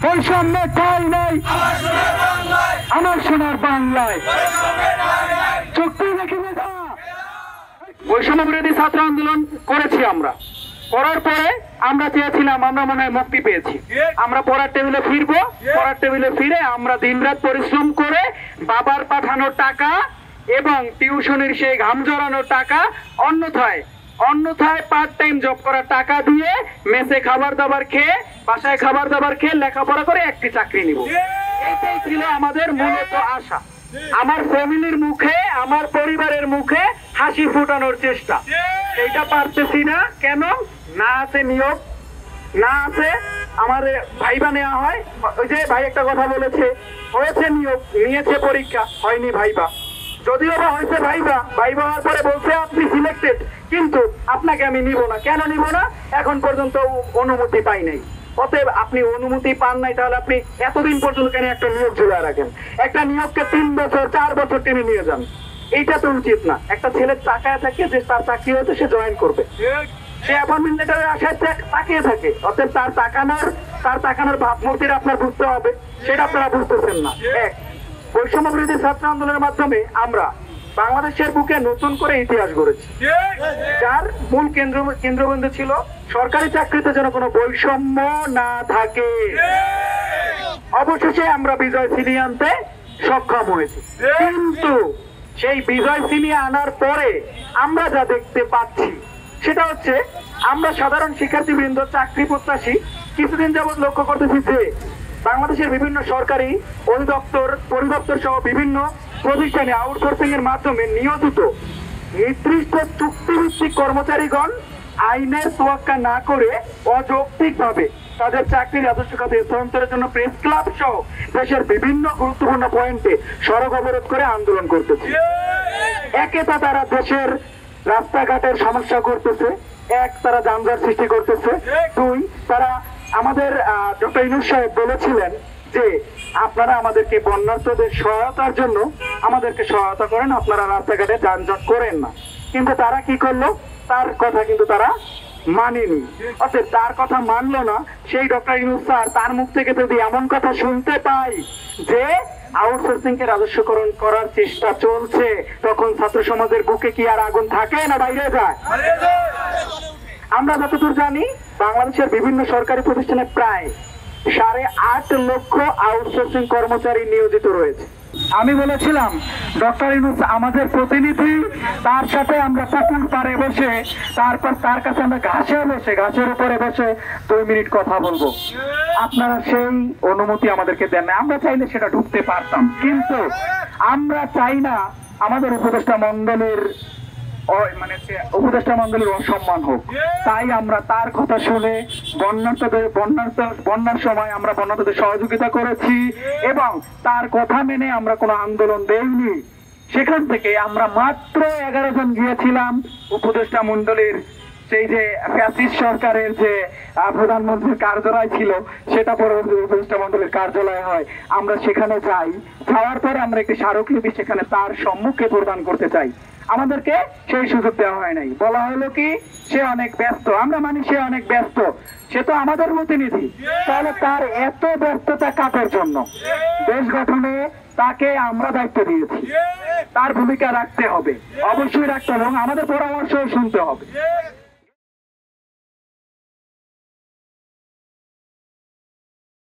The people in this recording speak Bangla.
বৈষম্য ঠাঁই নাই আমার সোনার বাংলায়। চুক্তি রেখে দেখা বৈষম্য বিরোধী ছাত্র আন্দোলন করেছি আমরা। করার পরে আমরা চেয়েছিলাম, আমরা মনে হয় মুক্তি পেয়েছি, আমরা পড়ার টেবিলে ফিরবো। পড়ার টেবিলে ফিরে আমরা দিনরাত পরিশ্রম করে বাবার পাঠানো টাকা এবং টিউশনের সেই ঘাম জড়ানোর টাকা, অন্যথায় পার্ট টাইম জব করার টাকা দিয়ে মেসে খাবার দাবার খেয়ে, বাসায় খাবার দাবার খেয়ে লেখাপড়া করে একটি চাকরি নিব। এইটাই ছিল আমাদের মূলত আশা। আমার ফ্যামিলির মুখে, আমার পরিবারের মুখে হাসি ফুটানোর চেষ্টা, এইটা পারতেছি না। কেন? না আছে নিয়োগ, না আছে আমার ভাইবা নেওয়া হয়। ওই যে ভাই একটা কথা বলেছে, হয়েছে নিয়োগ, নিয়েছে পরীক্ষা, হয়নি ভাইবা। যদিও বা হয়েছে ভাইবা হওয়ার পরে বলছে আপনি সিলেক্টেড, কিন্তু আপনাকে আমি নিব না। কেন নিব না? এখন পর্যন্ত অনুমতি পাই নাই। অতএব আপনি অনুমতি পান নাই, তাহলে আপনি এতদিন পর্যন্ত কেন একটা নিয়োগ ঝুলিয়ে রাখেন? একটা নিয়োগকে 3 বছর 4 বছর টেনে নিয়ে যান, এইটা তো উচিত না। একটা ছেলের তাকায় থাকে যে তার চাকরি হয়েছে, সে জয়েন করবে, সে অ্যাপয়েন্টমেন্ট লেটারের আশায় তাকিয়ে থাকে। অতএব তার তাকানোর ভাবমূর্তিটা আপনার বুঝতে হবে, সেটা আপনারা বুঝতেছেন না। এক, বৈষম্য বিরোধী ছাত্র আন্দোলনের মাধ্যমে আমরা বাংলাদেশের বুকে নতুন করে ইতিহাস গড়েছি, যার মূল কেন্দ্রবিন্দু ছিল সরকারি চাকরিতে যেন কোনো বৈষম্য না থাকে। অবশেষে আমরা বিজয় ছিনিয়ে আনতে সক্ষম হয়েছি, কিন্তু সেই বিজয় ছিনিয়ে আনার পরে আমরা যা দেখতে পাচ্ছি সেটা হচ্ছে, আমরা সাধারণ শিক্ষার্থীবৃন্দ, চাকরি প্রত্যাশী কিছুদিন যাবৎ লক্ষ্য করতেছি যে বাংলাদেশের বিভিন্ন সরকারি পরিদপ্তর সহ বিভিন্ন প্রতিষ্ঠানে আউটসোর্সিং এর মাধ্যমে নিয়োজিত নির্দিষ্ট চুক্তিভিত্তিক কর্মচারীগণ আইনের তোয়াক্কা না করে অযৌক্তিকভাবে তাদের চাকরির রাজস্ব খাতে স্থানান্তরের জন্য প্রেস ক্লাব সহ দেশের বিভিন্ন গুরুত্বপূর্ণ পয়েন্টে সড়ক অবরোধ করে আন্দোলন করতেছে। একে তো তারা দেশের রাস্তাঘাটের সমস্যা করতেছে, এক তারা যানজট সৃষ্টি করতেছে, দুই তারা আমাদের ডক্টর ইউনূস সাহেব বলেছিলেন যে আপনারা আমাদেরকে বন্যার্তদের সহায়তার জন্য আমাদেরকে সহায়তা করেন, আপনারা রাস্তাঘাটে যানজট করেন না। কিন্তু তারা কি করলো? তার কথা কিন্তু তারা মানেনি। অর্থাৎ তার কথা মানলো না। সেই ডক্টর ইউনূস স্যার, তার মুখ থেকে যদি এমন কথা শুনতে পাই যে আউটসোর্সিং কে রাজস্বকরণ করার চেষ্টা চলছে, তখন ছাত্র সমাজের বুকে কি আর আগুন থাকে না বাইরে যায়? আমরা যতদূর জানি, বাংলাদেশের বিভিন্ন সরকারি প্রতিষ্ঠানে প্রায় 8.5 লক্ষ আউটসোর্সিং কর্মচারী নিয়োজিত রয়েছে। আমি বলেছিলাম ডক্টর ইউনূস আমাদের প্রতিনিধি, তার সাথে আমরা পুকুর পাড়ে বসে, তারপর তার কাছে আমরা ঘাসের উপরে বসে 2 মিনিট কথা বলবো। আপনারা সেই অনুমতি আমাদেরকে দেন না। আমরা চাইলে সেটা ঢুকতে পারতাম, কিন্তু আমরা চাই না আমাদের উপদেষ্টা মন্ডলীর অসম্মান হোক। তাই আমরা তার কথা শুনে বন্যার সময় আমরা বন্যার্তদের সহযোগিতা করেছি এবং তার কথা মেনে আমরা কোনো আন্দোলন দেইনি। সেখান থেকে আমরা মাত্র 11 জন গিয়েছিলাম উপদেষ্টা মন্ডলীর, সেই যে ফ্যাসিস্ট সরকারের যে প্রধানমন্ত্রীর কার্যালয় ছিল, সেটা পরবর্তী উপদেষ্টা মন্ডলীর কার্যালয় হয়। আমরা সেখানে যাওয়ার পরে আমরা একটি স্মারকলিপি সেখানে তার সম্মুখে প্রদান করতে চাই। আমাদেরকে সেই সুযোগ দেওয়া হয় নাই। বলা হলো কি সে অনেক ব্যস্ত। আমরা মানি সে অনেক ব্যস্ত, সে তো আমাদের প্রতিনিধি। তাহলে তার এত ব্যস্ততা কাটার জন্য দেশ গঠনে তাকে আমরা দায়িত্ব দিয়েছি, তার ভূমিকা রাখতে হবে, অবশ্যই রাখতে হবে এবং আমাদের পরামর্শ শুনতে হবে।